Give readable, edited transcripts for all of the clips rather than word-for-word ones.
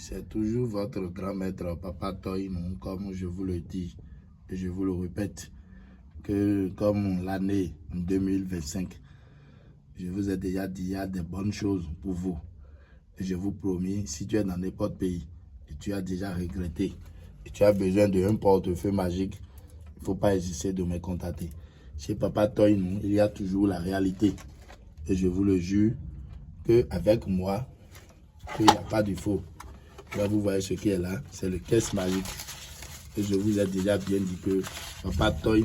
c'est toujours votre grand maître, Papa Toy, comme je vous le dis et je vous le répète, que comme l'année 2025, je vous ai déjà dit, il y a des bonnes choses pour vous. Et je vous promets, si tu es dans n'importe pays et tu as déjà regretté et tu as besoin d'un portefeuille magique, il ne faut pas hésiter de me contacter. Chez Papa Toy, il y a toujours la réalité. Et je vous le jure qu'avec moi, il n'y a pas de faux. Là, vous voyez ce qui est là, c'est le caisse magique. Et je vous ai déjà bien dit que Papa Toy,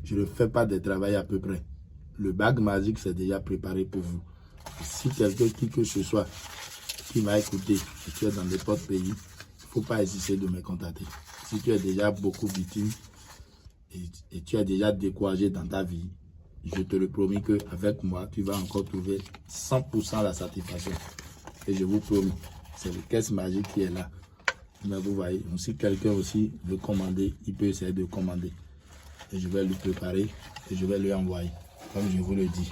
je ne fais pas de travail à peu près. Le bague magique, c'est déjà préparé pour vous. Et si quelqu'un qui que ce soit qui m'a écouté et tu es dans n'importe pays, il ne faut pas hésiter de me contacter. Si tu es déjà beaucoup victime et tu es déjà découragé dans ta vie, je te le promets qu'avec moi, tu vas encore trouver 100% la satisfaction. Et je vous promets, c'est le caisse magique qui est là. Mais vous voyez, si quelqu'un aussi veut commander, il peut essayer de commander. Et je vais lui préparer et je vais lui envoyer, comme je vous le dis.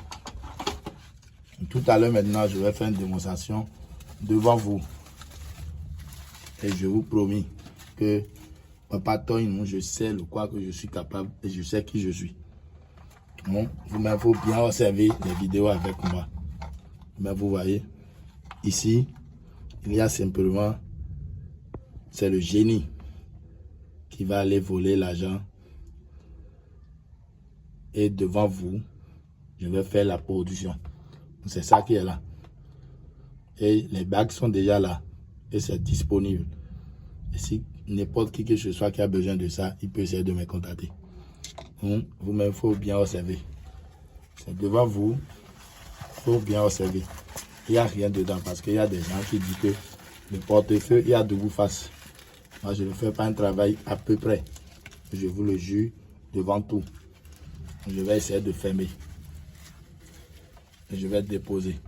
Tout à l'heure maintenant, je vais faire une démonstration devant vous. Et je vous promets que Papa Toy, je sais le quoi que je suis capable et je sais qui je suis. Bon, vous-même, il faut bien observer les vidéos avec moi. Mais vous voyez, ici, il y a simplement, c'est le génie qui va aller voler l'argent. Et devant vous, je vais faire la production. C'est ça qui est là. Et les bagues sont déjà là. Et c'est disponible. Et si n'importe qui que ce soit qui a besoin de ça, il peut essayer de me contacter. Vous-même, il faut bien observer. C'est devant vous. Il faut bien observer. Il n'y a rien dedans parce qu'il y a des gens qui disent que le portefeuille, il y a double face. Moi, je ne fais pas un travail à peu près. Je vous le jure devant tout. Je vais essayer de fermer. Et je vais déposer.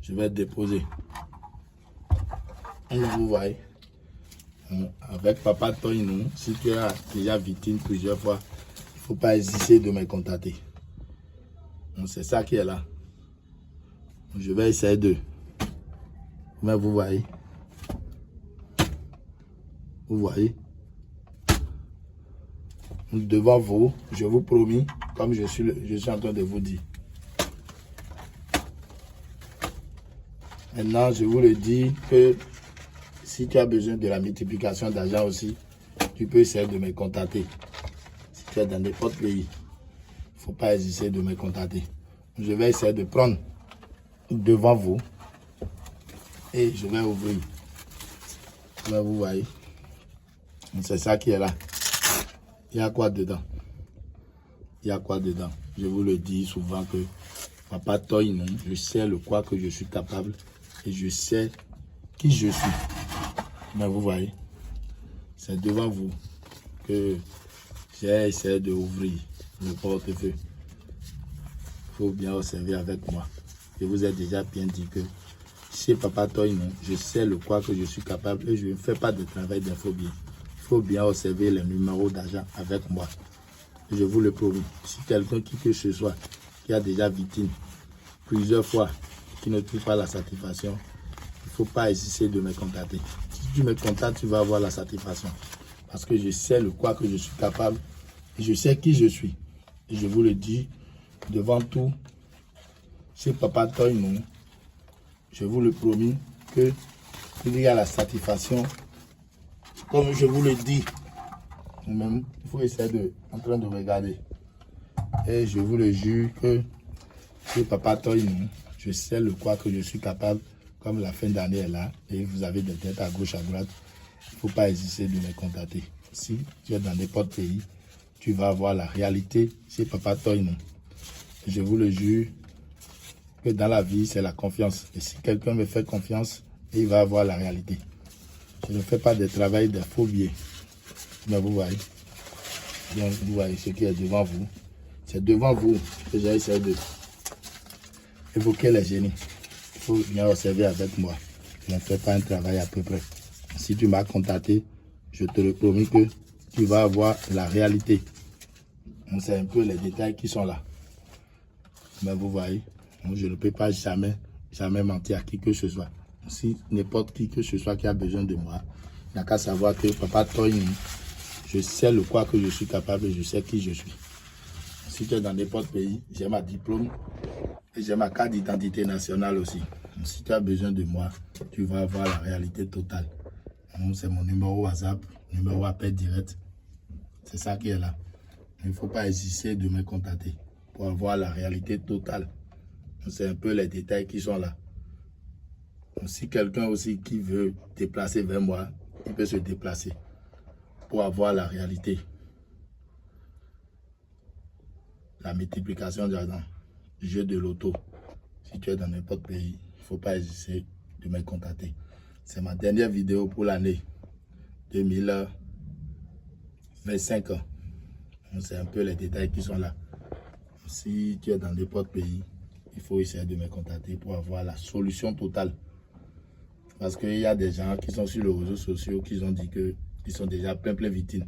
Je vais déposer. Vous voyez. Avec Papa Toy, si tu as déjà victime plusieurs fois, il ne faut pas hésiter de me contacter. C'est ça qui est là. Je vais essayer de... Mais vous voyez. Vous voyez. Devant vous, je vous promets, comme je suis en train de vous dire. Maintenant, je vous le dis que si tu as besoin de la multiplication d'argent aussi, tu peux essayer de me contacter. Si tu es dans n'importe pays, il ne faut pas hésiter de me contacter. Je vais essayer de prendre devant vous et je vais ouvrir. Là, vous voyez, c'est ça qui est là. Il y a quoi dedans? Il y a quoi dedans? Je vous le dis souvent que Papa Toy, je sais le quoi que je suis capable et je sais qui je suis. Mais vous voyez, c'est devant vous que j'ai essayé d'ouvrir le portefeuille. Il faut bien observer avec moi. Je vous ai déjà bien dit que chez Papa Toy, je sais le quoi que je suis capable et je ne fais pas de travail d'infobier. Il faut bien observer les numéros d'argent avec moi. Je vous le promets. Si quelqu'un qui que ce soit qui a déjà victime plusieurs fois, qui ne trouve pas la satisfaction, il ne faut pas hésiter de me contacter. Si tu me contactes, tu vas avoir la satisfaction. Parce que je sais le quoi que je suis capable et je sais qui je suis. Et je vous le dis devant tout, chez Papa Toy, je vous le promets que il y a la satisfaction. Comme je vous le dis, même, il faut essayer de en train de regarder. Et je vous le jure que chez Papa Toy, je sais le quoi que je suis capable, comme la fin d'année est là, et vous avez des têtes à gauche, à droite, il ne faut pas hésiter de me contacter. Si tu es dans n'importe pays, tu vas avoir la réalité chez Papa Toy. Je vous le jure que dans la vie, c'est la confiance. Et si quelqu'un me fait confiance, il va avoir la réalité. Je ne fais pas de travail de faux billets. Mais vous voyez. Donc, vous voyez ce qui est devant vous. C'est devant vous que j'ai essayé de évoquer les génies. Il faut bien observer avec moi. Je ne fais pas un travail à peu près. Si tu m'as contacté, je te le promets que tu vas avoir la réalité. C'est un peu les détails qui sont là. Mais vous voyez, je ne peux pas jamais mentir à qui que ce soit. Si n'importe qui que ce soit qui a besoin de moi, n'a qu'à savoir que Papa Toyin, je sais le quoi que je suis capable et je sais qui je suis. Si tu es dans n'importe pays, j'ai ma diplôme et j'ai ma carte d'identité nationale aussi. Si tu as besoin de moi, tu vas avoir la réalité totale. C'est mon numéro WhatsApp, numéro appel direct. C'est ça qui est là. Il ne faut pas hésiter de me contacter pour avoir la réalité totale. C'est un peu les détails qui sont là. Si quelqu'un aussi qui veut déplacer vers moi, il peut se déplacer pour avoir la réalité. La multiplication d'argent, jeu de loto. Si tu es dans n'importe pays, il ne faut pas hésiter de me contacter. C'est ma dernière vidéo pour l'année 2025. C'est un peu les détails qui sont là. Si tu es dans n'importe pays, il faut essayer de me contacter pour avoir la solution totale. Parce qu'il y a des gens qui sont sur les réseaux sociaux qui ont dit qu'ils sont déjà plein victimes.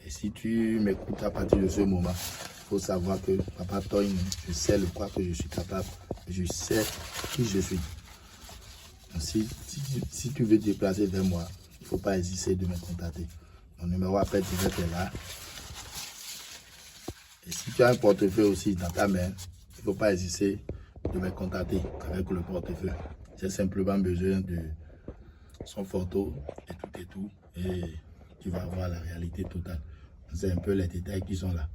Et si tu m'écoutes à partir de ce moment, il faut savoir que Papa Toyin, je sais le quoi que je suis capable. Je sais qui je suis. Si tu veux te déplacer vers moi, il ne faut pas hésiter de me contacter. Mon numéro appel direct est là. Et si tu as un portefeuille aussi dans ta main, il ne faut pas hésiter de me contacter avec le portefeuille. J'ai simplement besoin de son photo et tout. Et tu vas avoir la réalité totale. C'est un peu les détails qui sont là.